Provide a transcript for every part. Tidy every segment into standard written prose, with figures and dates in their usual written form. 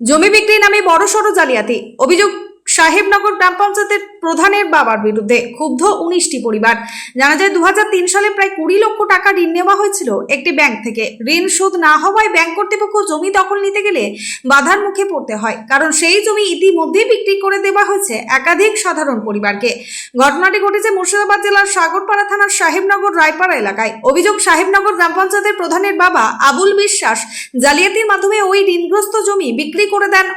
জমি বিক্রির নামে বড়সড় জালিয়াতি অভিযোগ সাহেবনগর গ্রাম পঞ্চায়েতের প্রধানের বাবার বিরুদ্ধে। ক্ষুব্ধ 19টি পরিবার। জানা যায় 2003 সালে প্রায় 20 লক্ষ টাকা ঋণ নেওয়া হয়েছিল একটি ব্যাংক থেকে। ঋণ শোধ না হওয়ায় ব্যাংক কর্তৃপক্ষ জমি দখল নিতে গেলে বাধার মুখে পড়তে হয়, কারণ সেই জমি ইতিমধ্যে বিক্রি করে দেওয়া হয়েছে একাধিক সাধারণ পরিবারকে। ঘটনাটি ঘটেছে মুর্শিদাবাদ জেলার সাগরপাড়া থানার সাহেবনগর রায়পাড়া এলাকায়। অভিযোগ সাহেবনগর গ্রাম পঞ্চায়েতের প্রধানের বাবা আবুল বিশ্বাস জালিয়াতির মাধ্যমে ওই ঋণগ্রস্ত জমি বিক্রি করে দেন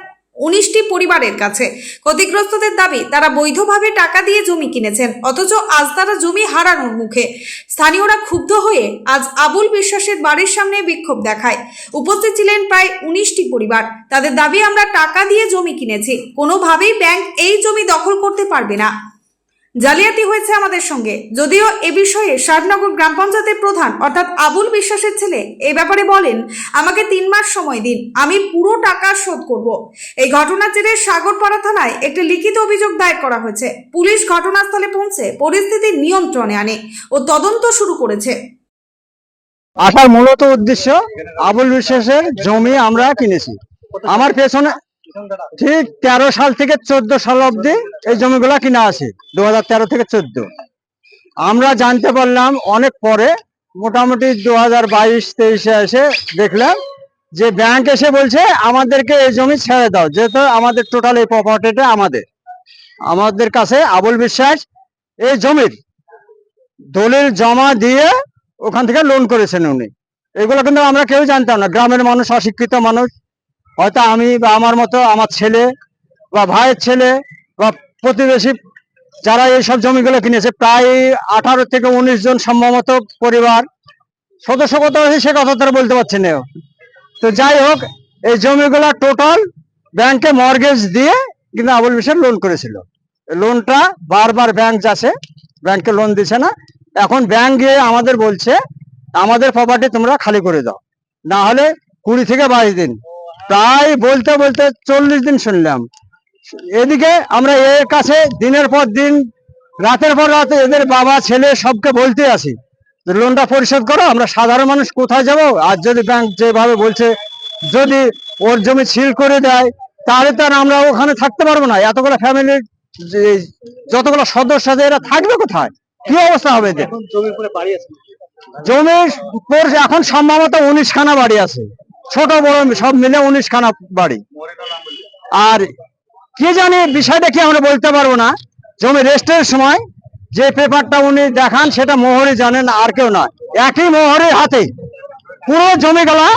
19টি পরিবারের কাছে। ক্ষতিগ্রস্তদের দাবি, তারা বৈধভাবে টাকা দিয়ে জমি কিনেছেন, অথচ আজ তারা জমি হারানোর মুখে। স্থানীয়রা ক্ষুব্ধ হয়ে আজ আবুল বিশ্বাসের বাড়ির সামনে বিক্ষোভ দেখায়। উপস্থিত ছিলেন প্রায় 19টি পরিবার। তাদের দাবি, আমরা টাকা দিয়ে জমি কিনেছি, কোনোভাবেই ব্যাংক এই জমি দখল করতে পারবে না। জালিয়াতি হয়েছে আমাদের সঙ্গে। যদিও এ বিষয়ে সাহেবনগর গ্রাম পঞ্চায়েতের প্রধান অর্থাৎ আবুল বিশ্বাসের ছেলে এই ব্যাপারে বলেন, আমাকে 3 মাস সময় দিন, আমি পুরো টাকা শোধ করব। এই ঘটনার জেরে সাগরপাড়া থানায় একটি লিখিত অভিযোগ দায়ের করা হয়েছে। পুলিশ ঘটনাস্থলে পৌঁছে পরিস্থিতি নিয়ন্ত্রণে আনে ও তদন্ত শুরু করেছে। আসার মূলত উদ্দেশ্য, আবুল বিশ্বাসের জমি আমরা কিনেছি। আমার পেছনে ঠিক 13 সাল থেকে 14 সাল অবধি এই জমিগুলা কিনা আছে। 2013 থেকে 14 আমরা জানতে পারলাম অনেক পরে, মোটামুটি 2022-23-এ এসে দেখলাম যে ব্যাংক এসে বলছে আমাদেরকে এই জমি ছেড়ে দাও, যেহেতু আমাদের টোটাল এই প্রপার্টিটা আমাদের কাছে। আবুল বিশ্বাস এই জমির দলিল জমা দিয়ে ওখান থেকে লোন করেছেন উনি। এগুলো কিন্তু আমরা কেউ জানতাম না, গ্রামের মানুষ, অশিক্ষিত মানুষ। হয়তো আমি বা আমার মতো আমার ছেলে বা ভাইয়ের ছেলে বা প্রতিবেশী যারা এইসব জমিগুলো কিনেছে, প্রায় 18 থেকে 19 জন সম্ভবত পরিবার। সদস্য কত আছে সে কথা তারা বলতে পারছে না। তো যাই হোক, এই জমিগুলা টোটাল ব্যাংকে মর্গেজ দিয়ে কিন্তু আবুল বিশ্বাস লোন করেছিল। লোনটা বারবার ব্যাংক যাচ্ছে, ব্যাংকে লোন দিছে না। এখন ব্যাংক গিয়ে আমাদের বলছে আমাদের প্রপার্টি তোমরা খালি করে দাও, না হলে 20 থেকে 22 দিন, প্রায় বলতে বলতে 40 দিন শুনলাম। এদিকে আমরা এর কাছে দিনের পর দিন, রাতের পর রাত এদের বাবা ছেলে সবকে বলতে আসি লোনটা পরিশোধ করো। আমরা সাধারণ মানুষ কোথায় যাব? আর যদি ব্যাংক যেভাবে বলছে, যদি ওর জমি সিল করে দেয়, তাহলে তো আর আমরা ওখানে থাকতে পারবো না। এতগুলো ফ্যামিলির যতগুলো সদস্য আছে এরা থাকবে কোথায়? কি অবস্থা হবে এদের? জমির পর এখন সম্ভবত 19 খানা বাড়ি আছে, ছোট বড় সব মিলে 19 খানা বাড়ি। আর কি জানি বিষয়টা কি আমরা বলতে পারবো না। জমি রেস্টের সময় যে পেপারটা উনি দেখান সেটা মোহরি জানেন, আর কেউ নয়। একই মোহরের হাতে পুরো জমিগুলা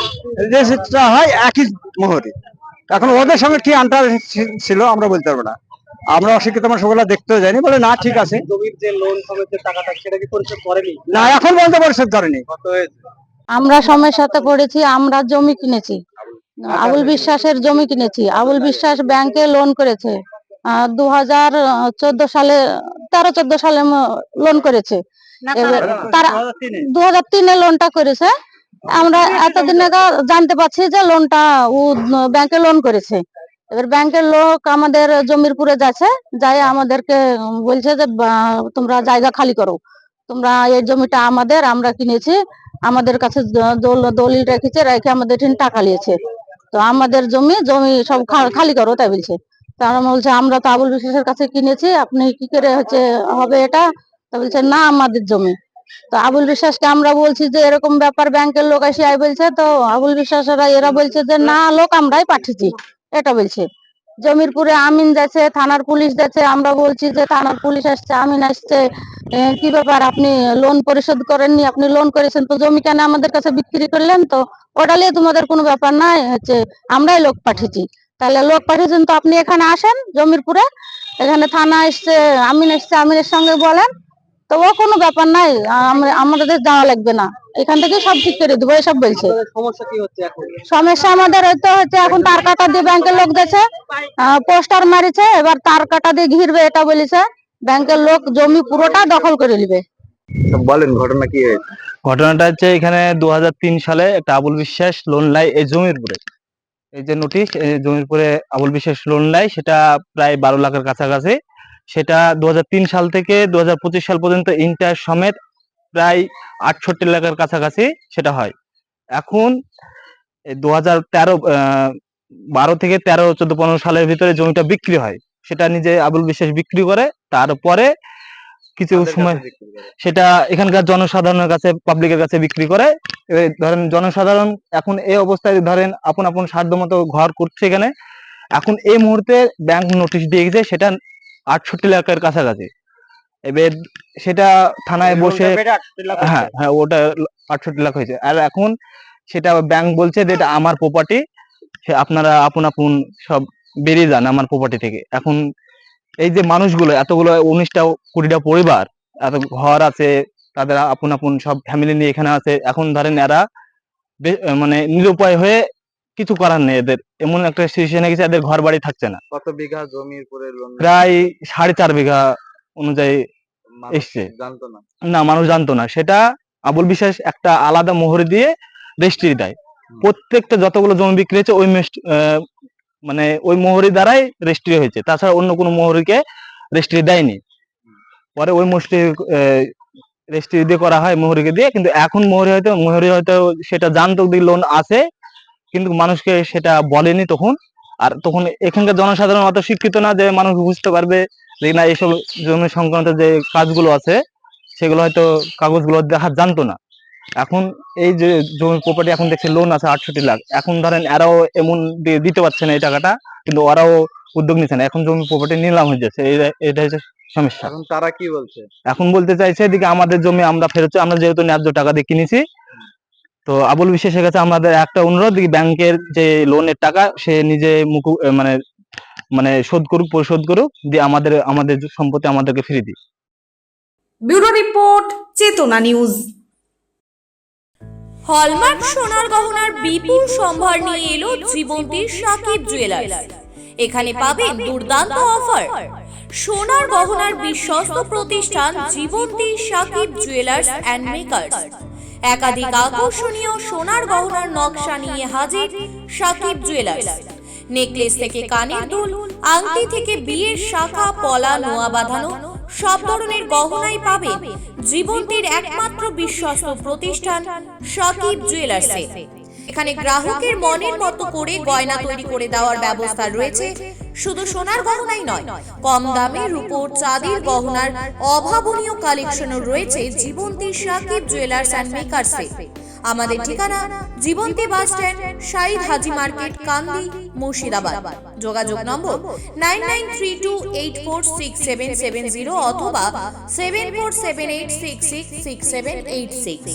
রেজিস্ট্রা হয়, একই মোহরে। এখন ওদের সঙ্গে কি আন্টার ছিল আমরা বলতে পারবো না। আমরা অশিক্ষিত মানুষ ওগুলা দেখতেও যাইনি, বলে না ঠিক আছে। জমির যে লোন সমেতের টাকাটা সেটা কি পরিশোধ করেনি? না, এখন পর্যন্ত পরিশোধ করেনি। কত হয়েছে? আমরা সমস্যাতে পড়েছি। আমরা জমি কিনেছি, আবুল বিশ্বাসের জমি কিনেছি। আবুল বিশ্বাস ব্যাংকে লোন করেছে 2014 সালে, 13-14 সালে লোন করেছে। এবার তারা 2003-এ লোনটা করেছে। আমরা এতদিন আগে জানতে পারছি যে লোনটা ও ব্যাংকে লোন করেছে। এবার ব্যাংকের লোক আমাদের জমির পুরে যাচ্ছে, যাই আমাদেরকে বলছে যে তোমরা জায়গা খালি করো, তোমরা এই জমিটা আমাদের, আমরা কিনেছি, আমাদের কাছে দলিল রেখেছে, রেখে আমাদের টাকা নিয়েছে, তো আমাদের জমি সব খালি করো তাই বলছে। তারা বলছে আমরা তো আবুল বিশ্বাসের কাছে কিনেছি, আপনি কি করে হবে এটা? তা বলছে না আমাদের জমি। তো আবুল বিশ্বাসকে আমরা বলছি যে এরকম ব্যাপার, ব্যাংকের লোক এসে বলছে। তো আবুল বিশ্বাসেরা এরা বলছে যে না, লোক আমরাই পাঠিয়েছি, এটা বলছে। জমির পুরে আমিন যাচ্ছে, থানার পুলিশ যাচ্ছে। আমরা বলছি যে থানার পুলিশ আসছে, আমিন আসছে, কি ব্যাপার, আপনি লোন পরিশোধ করেননি, আপনি লোন করেছেন তো জমি কেন আমাদের কাছে বিক্রি করলেন? তো ওটা নিয়ে তোমাদের কোনো ব্যাপার নাই, আমরাই লোক পাঠিয়েছি। তাহলে লোক পাঠিয়েছেন তো আপনি এখানে আসেন জমির পুরে, এখানে থানা এসছে, আমিন এসছে, আমিনের সঙ্গে বলেন। তো ও কোনো ব্যাপার নাই, আমাদের যাওয়া লাগবে না, এখান থেকে সব ঠিক করে দেবো এসব বলছে। সমস্যা কি হচ্ছে এখন? সমস্যা আমাদের হচ্ছে এখন তার কাটা দিয়ে ব্যাংকের লোক যাচ্ছে, পোস্টার মারিছে, এবার তার কাটা দিয়ে ঘিরবে এটা বলেছে। ব্যাংকের লোক জমি পুরোটা দখল করে নিবে। বলেন ঘটনা কি হয়েছে? ঘটনাটা হচ্ছে, এখানে 2003 সালে একটা আবুল বিশ্বাস লোন নেয় এই জমির উপরে। এই যে নোটিশ, এই জমির উপরে আবুল বিশ্বাস লোন নেয়, সেটা প্রায় 12 লাখের কাছাকাছি। সেটা 2003 সাল থেকে 2025 সাল পর্যন্ত ইন্টারেস্ট সমেত প্রায় 68 লাখের কাছাকাছি সেটা হয়। এখন 2013 12 থেকে 13, 14, 15 সালের ভিতরে জমিটা বিক্রি হয়। সেটা নিজে আবুল বিশ্বাস বিক্রি করে, তারপরে কিছু সময় সেটা এখানকার জনসাধারণের কাছে, পাবলিকের কাছে বিক্রি করে। এবার ধরেন জনসাধারণ এখন এই অবস্থায় ধরেন আপন আপন সাধ্য মতো ঘর করছে এখানে। এখন এই মুহূর্তে ব্যাংক নোটিশ দিয়ে গেছে সেটা 68 লাখের কাছাকাছি। এবার সেটা থানায় বসে, হ্যাঁ হ্যাঁ ওটা 68 লাখ হয়েছে। আর এখন সেটা ব্যাংক বলছে যে এটা আমার প্রপার্টি, আপনারা আপন আপন সব বেরিয়ে যান আমার প্রপার্টি থেকে। এখন এই যে মানুষগুলো এতগুলো 19টা 20টা পরিবার, এত ঘর আছে, তাদের আপন আপন সব ফ্যামিলি নিয়ে এখানে আছে। এখন ধরেন এরা মানে নিরুপায় হয়ে কিছু করার নেই, এদের এমন একটা সিচুয়েশনে গেছে এদের ঘর বাড়ি থাকছে না। কত বিঘা জমির উপরে লোন? প্রায় 4.5 বিঘা অনুযায়ী এসছে। জানতো না, না মানুষ জানতো না। সেটা আবুল বিশ্বাস একটা আলাদা মোহর দিয়ে রেজিস্ট্রি দেয়। প্রত্যেকটা যতগুলো জমি বিক্রি হয়েছে ওই মানে ওই মোহরি দ্বারাই রেজিস্ট্রি হয়েছে, তাছাড়া অন্য কোনো মোহরিকে রেজিস্ট্রি দেয়নি। পরে ওই রেজিস্ট্রি দিয়ে করা হয় মোহরিকে দিয়ে। কিন্তু এখন মোহরি হয়তো সেটা জানতো লোন আছে, কিন্তু মানুষকে সেটা বলেনি তখন। আর তখন এখানকার জনসাধারণ অত শিক্ষিত না যে মানুষ বুঝতে পারবে যে না এইসব জমি সংক্রান্ত যে কাজগুলো আছে সেগুলো হয়তো কাগজগুলো দেখা জানতো না। এখন এই যে জমি প্রপার্টি এখন দেখছে লোন আছে 68 লাখ। এখন ধরেন এরাও এমন দিতে পারছে না এই টাকাটা, কিন্তু ওরাও উদ্যোগ নিচ্ছে না। এখন জমি প্রপার্টি নিলাম হয়ে যাচ্ছে, এটা হচ্ছে সমস্যা। এখন তারা কি বলছে? এখন বলতে চাইছে এদিকে আমাদের জমি আমরা ফেরত চাই, আমরা যেহেতু ন্যায্য টাকা দিয়ে কিনেছি। তো আবুল বিশ্বাসের কাছে আমাদের একটা অনুরোধ, ব্যাংকের যে লোনের টাকা সে নিজে মানে পরিশোধ করুক, দিয়ে আমাদের সম্পত্তি আমাদেরকে ফিরিয়ে দিই। ব্যুরো রিপোর্ট, চেতনা নিউজ। হলমার্ক সোনার গহনার বিপুল সম্ভার নিয়ে এলো জীবন্তীর সাকিব জুয়েলার্স। এখানে পাবেন দুর্দান্ত অফার। সোনার গহনার বিশ্বস্ত প্রতিষ্ঠান Jibonti Sakib jewellers and makers. একাধিক আকর্ষণীয় সোনার গহনার নকশা নিয়ে হাজির সাকিব জুয়েলার্স। নেকলেস থেকে কানের দুল, আংটি থেকে বিয়ের শাখা, পলা, নোয়া বাঁধানো সব ধরনের গহনাই পাবেন জীবন্তীর একমাত্র বিশ্বস্ত প্রতিষ্ঠান সাকিব জুয়েলার্সে। এখানে গ্রাহকের মনের মতো করে গয়না তৈরি করে দেওয়ার ব্যবস্থা রয়েছে। শুধু সোনার গহনাই নয়, কম দামে রূপোর চাঁদির গহনার অভাবনীয় কালেকশনও রয়েছে জীবন্তী সাকিব জুয়েলার্স অ্যান্ড মেকার্সে। আমাদের ঠিকানা জীবন্তী বাস স্ট্যান্ড, শাহিদ হাজি মার্কেট, কান্দি, মুর্শিদাবাদ। যোগাযোগ নম্বর 9932846770 অথবা 7478666786।